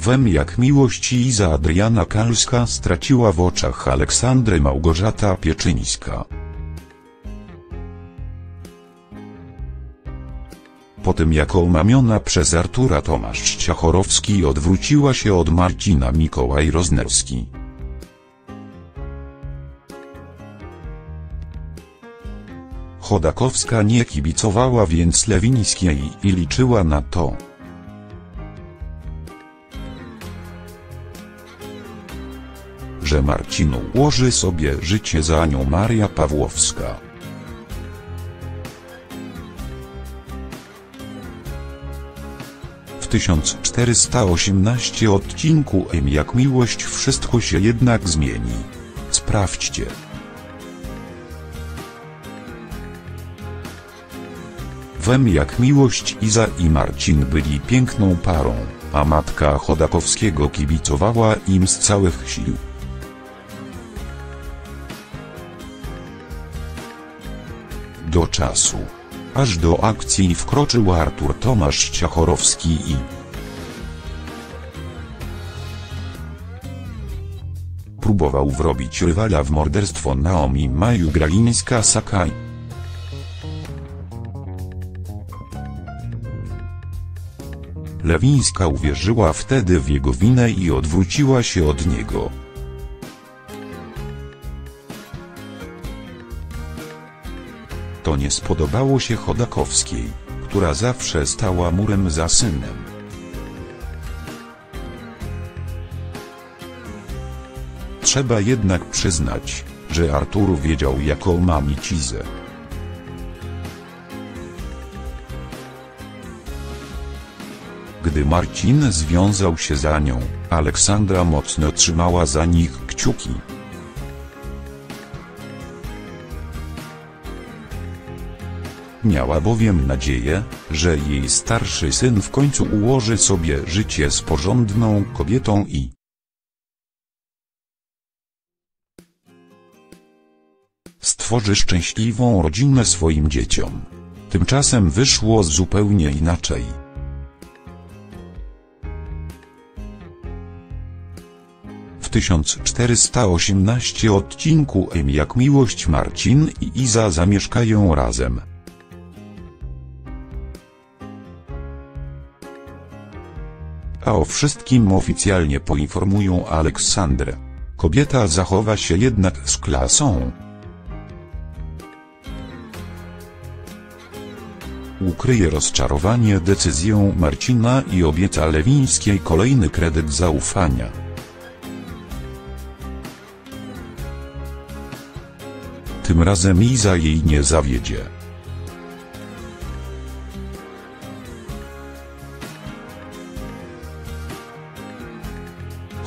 Wem jak miłość Iza Adriana Kalska straciła w oczach Aleksandry Małgorzata Pieczyńska. Po tym jak omamiona przez Artura Tomasz Ciachorowski odwróciła się od Marcina Mikołaj Roznerski. Chodakowska nie kibicowała więc Lewińskiej i liczyła na to, że Marcin ułoży sobie życie za nią Maria Pawłowska. W 1418 odcinku M jak miłość wszystko się jednak zmieni. Sprawdźcie. Wem jak miłość Iza i Marcin byli piękną parą, a matka Chodakowskiego kibicowała im z całych sił. Do czasu, aż do akcji wkroczył Artur Tomasz Ciachorowski i próbował wrobić rywala w morderstwo Naomi Maju Gralińska-Sakaj. Lewińska uwierzyła wtedy w jego winę i odwróciła się od niego. To nie spodobało się Chodakowskiej, która zawsze stała murem za synem. Trzeba jednak przyznać, że Artur wiedział jak omamić Izę. Gdy Marcin związał się za nią, Aleksandra mocno trzymała za nich kciuki. Miała bowiem nadzieję, że jej starszy syn w końcu ułoży sobie życie z porządną kobietą i stworzy szczęśliwą rodzinę swoim dzieciom. Tymczasem wyszło zupełnie inaczej. W 1418 odcinku M jak miłość Marcin i Iza zamieszkają razem. A o wszystkim oficjalnie poinformują Aleksandrę. Kobieta zachowa się jednak z klasą. Ukryje rozczarowanie decyzją Marcina i obieca Lewińskiej kolejny kredyt zaufania. Tym razem Iza jej nie zawiedzie.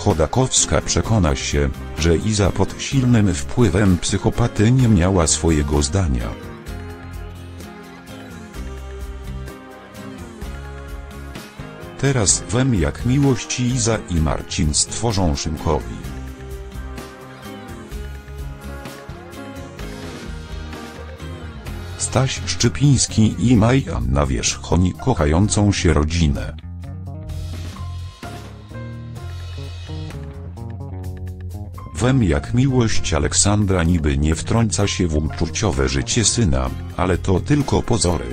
Chodakowska przekona się, że Iza pod silnym wpływem psychopaty nie miała swojego zdania. Teraz wem jak miłość Iza i Marcin stworzą Szymkowi. Staś Szczypiński i Anna Wierzchoń kochającą się rodzinę. Wem jak miłość Aleksandra niby nie wtrąca się w uczuciowe życie syna, ale to tylko pozory.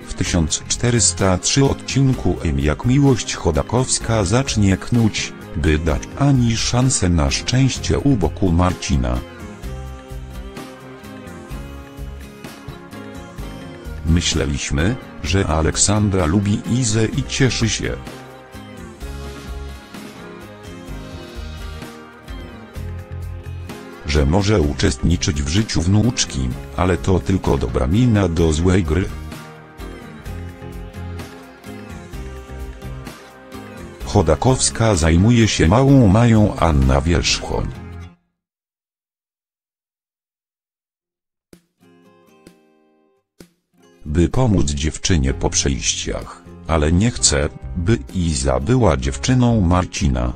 W 1403 odcinku M jak miłość Chodakowska zacznie knuć, by dać Ani szansę na szczęście u boku Marcina. Myśleliśmy, że Aleksandra lubi Izę i cieszy się, że może uczestniczyć w życiu wnuczki, ale to tylko dobra mina do złej gry. Chodakowska zajmuje się małą Mają Anna Wierzchoń. By pomóc dziewczynie po przejściach, ale nie chce, by Iza była dziewczyną Marcina.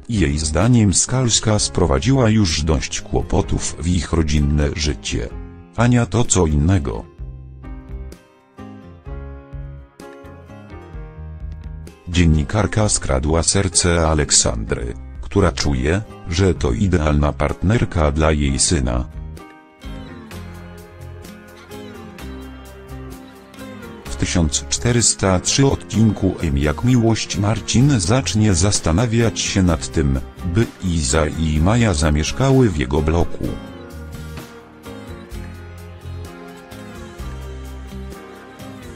Jej zdaniem Skalska sprowadziła już dość kłopotów w ich rodzinne życie. Ania to co innego. Dziennikarka skradła serce Aleksandry, która czuje, że to idealna partnerka dla jej syna. W 1403 odcinku Jak miłość Marcin zacznie zastanawiać się nad tym, by Iza i Maja zamieszkały w jego bloku.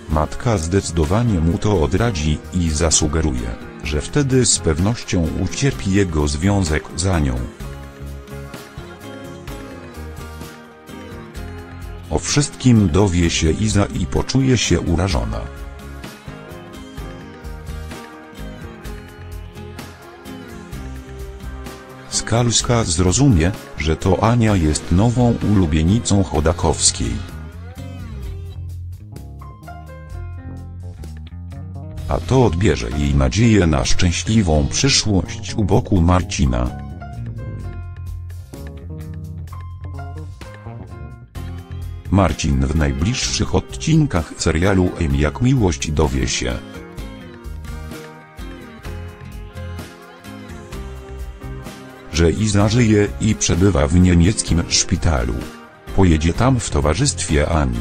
Matka zdecydowanie mu to odradzi i zasugeruje, że wtedy z pewnością ucierpi jego związek z Anią. O wszystkim dowie się Iza i poczuje się urażona. Skalska zrozumie, że to Ania jest nową ulubienicą Chodakowskiej. A to odbierze jej nadzieję na szczęśliwą przyszłość u boku Marcina. Marcin w najbliższych odcinkach serialu Jak miłość dowie się, że Iza żyje i przebywa w niemieckim szpitalu. Pojedzie tam w towarzystwie Ani.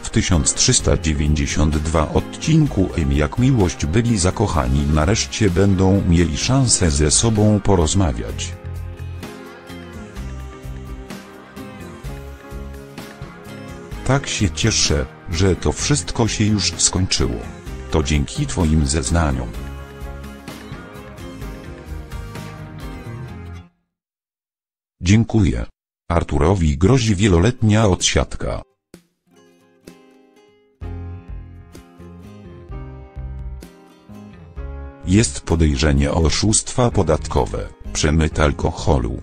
W 1392 odcinku Jak miłość byli zakochani nareszcie będą mieli szansę ze sobą porozmawiać. Tak się cieszę, że to wszystko się już skończyło. To dzięki twoim zeznaniom. Dziękuję. Arturowi grozi wieloletnia odsiadka. Jest podejrzenie o oszustwa podatkowe, przemyt alkoholu.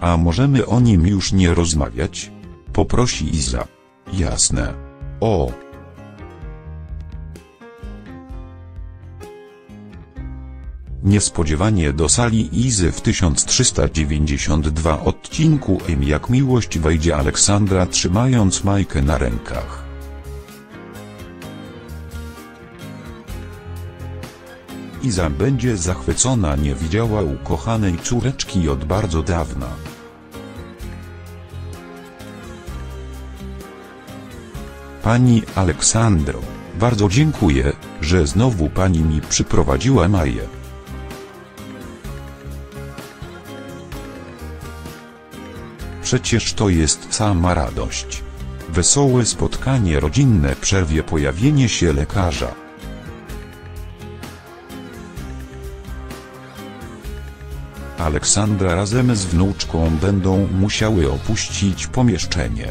A możemy o nim już nie rozmawiać? Poprosi Iza. Jasne. O. Niespodziewanie do sali Izy w 1392 odcinku Jak miłość wejdzie Aleksandra trzymając Majkę na rękach. Iza będzie zachwycona, nie widziała ukochanej córeczki od bardzo dawna. Pani Aleksandro, bardzo dziękuję, że znowu pani mi przyprowadziła Maję. Przecież to jest sama radość. Wesołe spotkanie rodzinne przerwie pojawienie się lekarza. Aleksandra razem z wnuczką będą musiały opuścić pomieszczenie.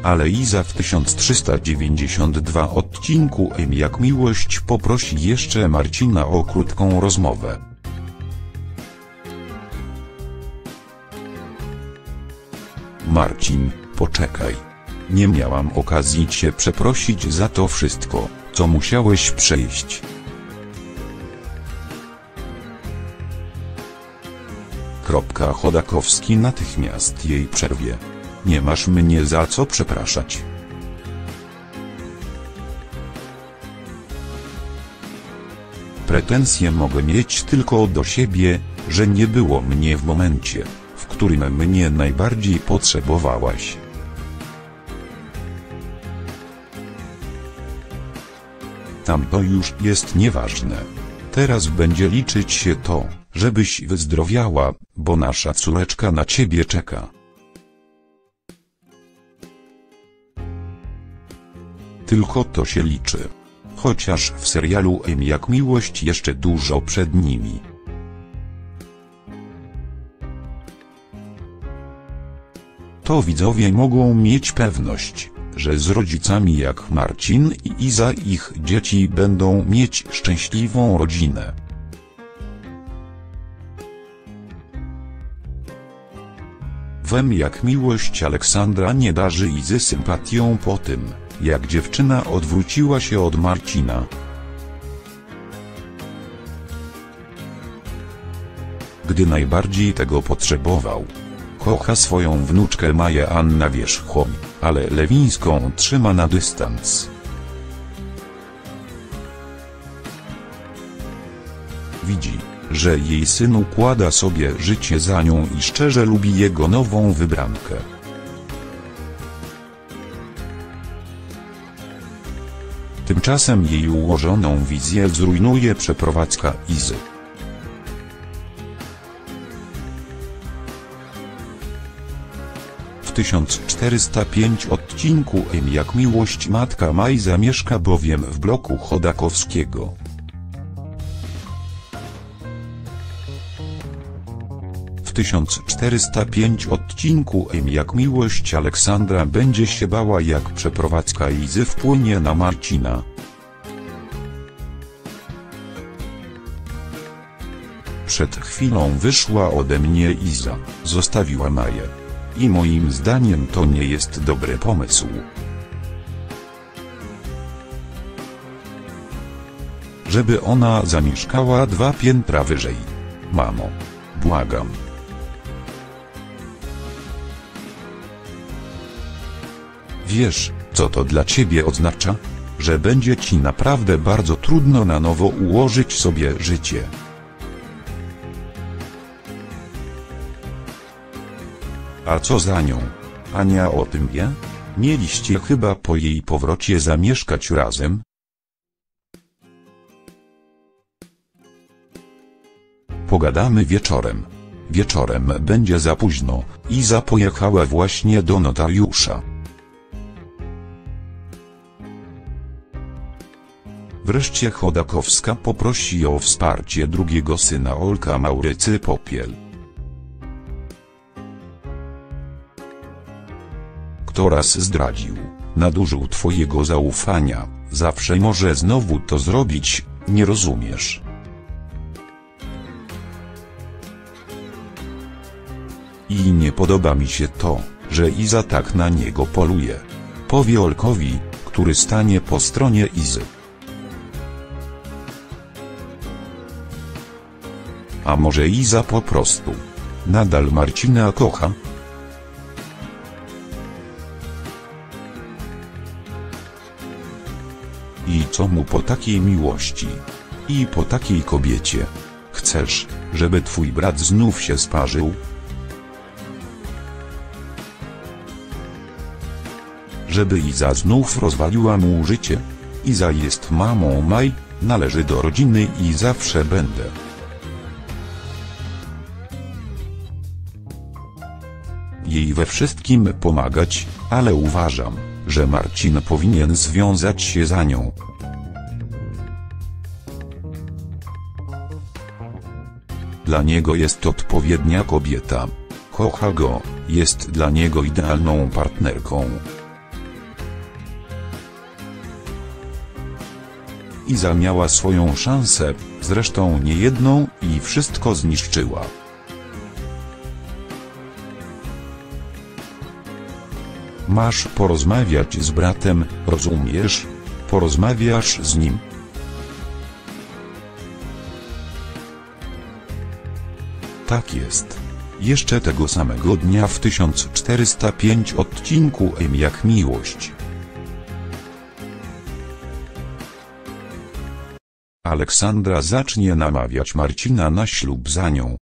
Ale Iza w 1392 odcinku Jak miłość poprosi jeszcze Marcina o krótką rozmowę. Marcin, poczekaj. Nie miałam okazji cię przeprosić za to wszystko, co musiałeś przejść. Chodakowski natychmiast jej przerwie. Nie masz mnie za co przepraszać. Pretensje mogę mieć tylko do siebie, że nie było mnie w momencie, w którym mnie najbardziej potrzebowałaś. Tamto już jest nieważne. Teraz będzie liczyć się to, żebyś wyzdrowiała, bo nasza córeczka na ciebie czeka. Tylko to się liczy. Chociaż w serialu Jak miłość jeszcze dużo przed nimi. To widzowie mogą mieć pewność, że z rodzicami jak Marcin i Iza ich dzieci będą mieć szczęśliwą rodzinę. Wiem, jak miłość Aleksandra nie darzy Izy sympatią po tym, jak dziewczyna odwróciła się od Marcina. Gdy najbardziej tego potrzebował. Kocha swoją wnuczkę Maję Annę Wierzchoł, ale Lewińską trzyma na dystans. Widzi, że jej syn układa sobie życie za nią i szczerze lubi jego nową wybrankę. Tymczasem jej ułożoną wizję zrujnuje przeprowadzka Izy. W 1405 odcinku Jak miłość matka Maj zamieszka bowiem w bloku Chodakowskiego. W 1405 odcinku Jak miłość Aleksandra będzie się bała, jak przeprowadzka Izy wpłynie na Marcina. Przed chwilą wyszła ode mnie Iza, zostawiła Maję. I moim zdaniem to nie jest dobry pomysł. Żeby ona zamieszkała 2 piętra wyżej. Mamo. Błagam. Wiesz, co to dla ciebie oznacza? Że będzie ci naprawdę bardzo trudno na nowo ułożyć sobie życie. A co za nią? Ania o tym wie? Mieliście chyba po jej powrocie zamieszkać razem? Pogadamy wieczorem. Wieczorem będzie za późno. Iza pojechała właśnie do notariusza. Wreszcie Chodakowska poprosi o wsparcie drugiego syna Olka, Maurycy Popiel. Kto raz zdradził, nadużył twojego zaufania, zawsze może znowu to zrobić, nie rozumiesz? I nie podoba mi się to, że Iza tak na niego poluje. Powie Olkowi, który stanie po stronie Izy. A może Iza po prostu nadal Marcina kocha? I co mu po takiej miłości? I po takiej kobiecie? Chcesz, żeby twój brat znów się sparzył? Żeby Iza znów rozwaliła mu życie? Iza jest mamą Maj, należy do rodziny i zawsze będę. Jej we wszystkim pomagać, ale uważam, że Marcin powinien związać się za nią. Dla niego jest odpowiednia kobieta. Kocha go, jest dla niego idealną partnerką. Iza miała swoją szansę, zresztą niejedną, i wszystko zniszczyła. Masz porozmawiać z bratem, rozumiesz? Porozmawiasz z nim? Tak jest. Jeszcze tego samego dnia w 1405 odcinku Jak miłość. Aleksandra zacznie namawiać Marcina na ślub za nią.